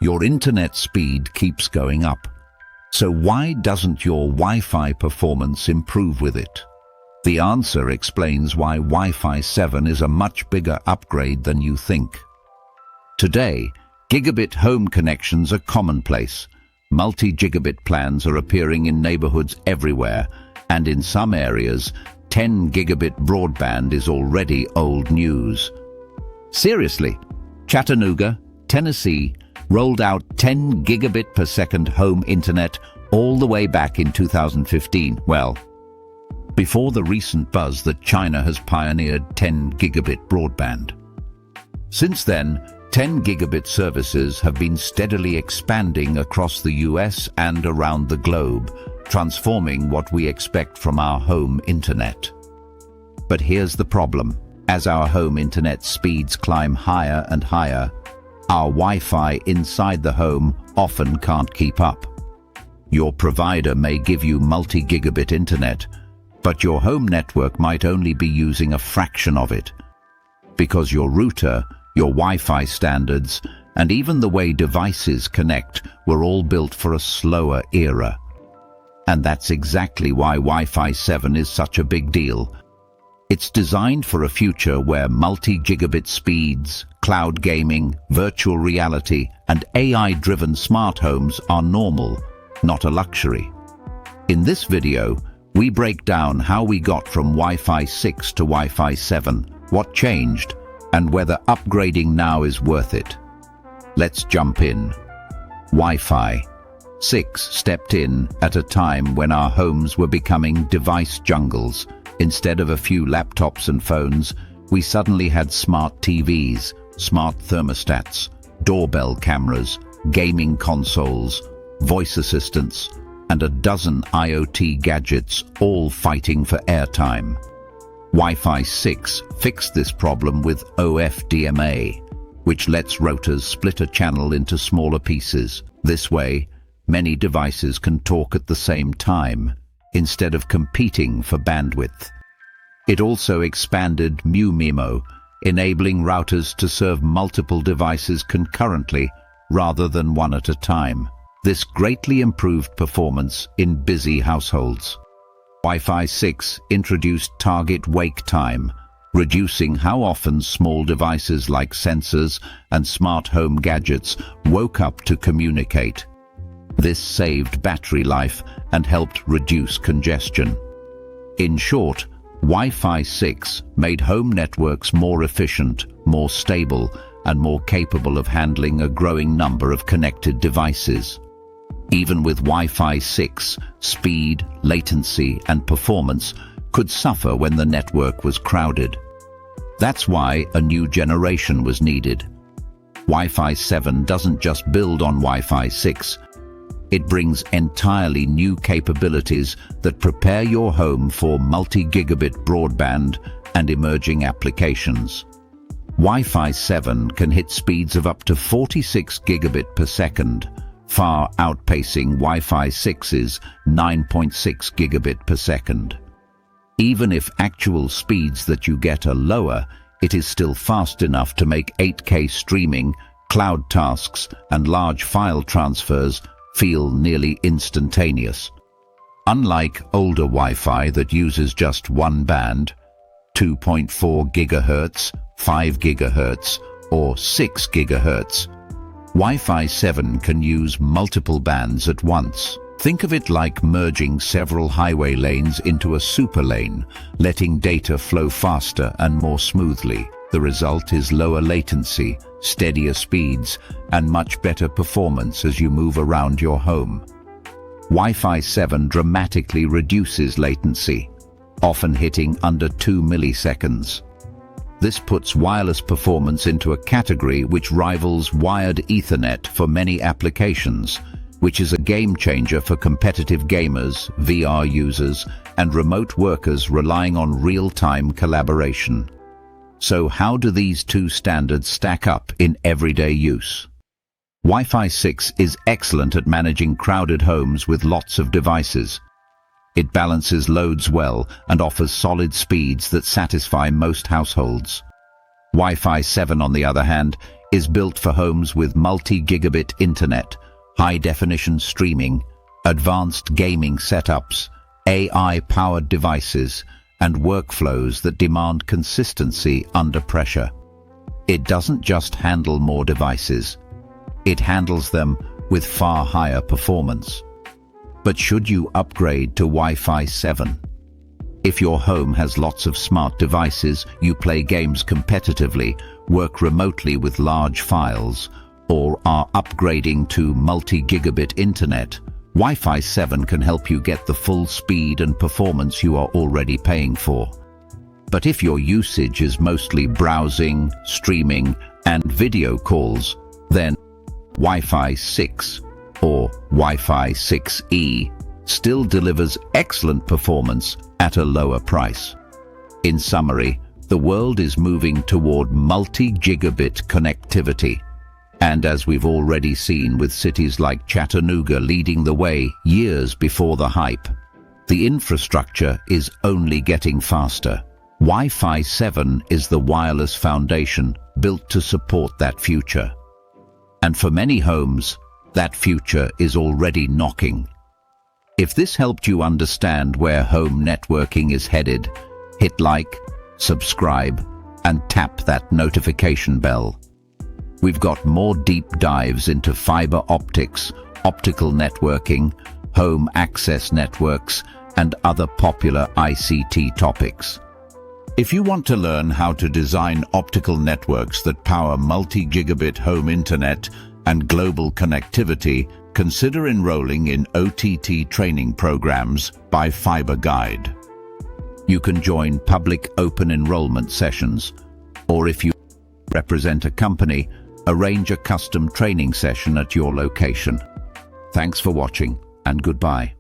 Your internet speed keeps going up. So why doesn't your Wi-Fi performance improve with it? The answer explains why Wi-Fi 7 is a much bigger upgrade than you think. Today, gigabit home connections are commonplace. Multi-gigabit plans are appearing in neighborhoods everywhere, and in some areas, 10 gigabit broadband is already old news. Seriously, Chattanooga, Tennessee, rolled out 10 gigabit per second home internet all the way back in 2015. Well, before the recent buzz that China has pioneered 10 gigabit broadband. Since then, 10 gigabit services have been steadily expanding across the US and around the globe, transforming what we expect from our home internet. But here's the problem. As our home internet speeds climb higher and higher, our Wi-Fi inside the home often can't keep up. Your provider may give you multi-gigabit internet, but your home network might only be using a fraction of it, because your router, your Wi-Fi standards, and even the way devices connect were all built for a slower era. And that's exactly why Wi-Fi 7 is such a big deal. It's designed for a future where multi-gigabit speeds, cloud gaming, virtual reality, and AI-driven smart homes are normal, not a luxury. In this video, we break down how we got from Wi-Fi 6 to Wi-Fi 7, what changed, and whether upgrading now is worth it. Let's jump in. Wi-Fi 6 stepped in at a time when our homes were becoming device jungles. Instead of a few laptops and phones, we suddenly had smart TVs, smart thermostats, doorbell cameras, gaming consoles, voice assistants, and a dozen IoT gadgets all fighting for airtime. Wi-Fi 6 fixed this problem with OFDMA, which lets routers split a channel into smaller pieces. This way, many devices can talk at the same time, instead of competing for bandwidth. It also expanded MU-MIMO, enabling routers to serve multiple devices concurrently rather than one at a time. This greatly improved performance in busy households. Wi-Fi 6 introduced target wake time, reducing how often small devices like sensors and smart home gadgets woke up to communicate. This saved battery life and helped reduce congestion. In short, Wi-Fi 6 made home networks more efficient, more stable, and more capable of handling a growing number of connected devices. Even with Wi-Fi 6, speed, latency, and performance could suffer when the network was crowded. That's why a new generation was needed. Wi-Fi 7 doesn't just build on Wi-Fi 6. It brings entirely new capabilities that prepare your home for multi-gigabit broadband and emerging applications. Wi-Fi 7 can hit speeds of up to 46 gigabit per second, far outpacing Wi-Fi 6's 9.6 gigabit per second. Even if actual speeds that you get are lower, it is still fast enough to make 8K streaming, cloud tasks, and large file transfers feel nearly instantaneous. Unlike older Wi-Fi that uses just one band, 2.4 GHz, 5 GHz, or 6 GHz, Wi-Fi 7 can use multiple bands at once. Think of it like merging several highway lanes into a super lane, letting data flow faster and more smoothly. The result is lower latency, steadier speeds, and much better performance as you move around your home. Wi-Fi 7 dramatically reduces latency, often hitting under 2 milliseconds. This puts wireless performance into a category which rivals wired Ethernet for many applications, which is a game changer for competitive gamers, VR users, and remote workers relying on real-time collaboration. So how do these two standards stack up in everyday use? Wi-Fi 6 is excellent at managing crowded homes with lots of devices. It balances loads well and offers solid speeds that satisfy most households. Wi-Fi 7, on the other hand, is built for homes with multi-gigabit internet, high-definition streaming, advanced gaming setups, AI-powered devices, and workflows that demand consistency under pressure. It doesn't just handle more devices, it handles them with far higher performance. But should you upgrade to Wi-Fi 7? If your home has lots of smart devices, you play games competitively, work remotely with large files, or are upgrading to multi-gigabit internet, Wi-Fi 7 can help you get the full speed and performance you are already paying for. But if your usage is mostly browsing, streaming, and video calls, then Wi-Fi 6 or Wi-Fi 6E still delivers excellent performance at a lower price. In summary, the world is moving toward multi-gigabit connectivity. And as we've already seen with cities like Chattanooga leading the way years before the hype, the infrastructure is only getting faster. Wi-Fi 7 is the wireless foundation built to support that future. And for many homes, that future is already knocking. If this helped you understand where home networking is headed, hit like, subscribe, and tap that notification bell. We've got more deep dives into fiber optics, optical networking, home access networks, and other popular ICT topics. If you want to learn how to design optical networks that power multi-gigabit home internet and global connectivity, consider enrolling in OTT training programs by Fiber Guide. You can join public open enrollment sessions, or if you represent a company, arrange a custom training session at your location. Thanks for watching, and goodbye.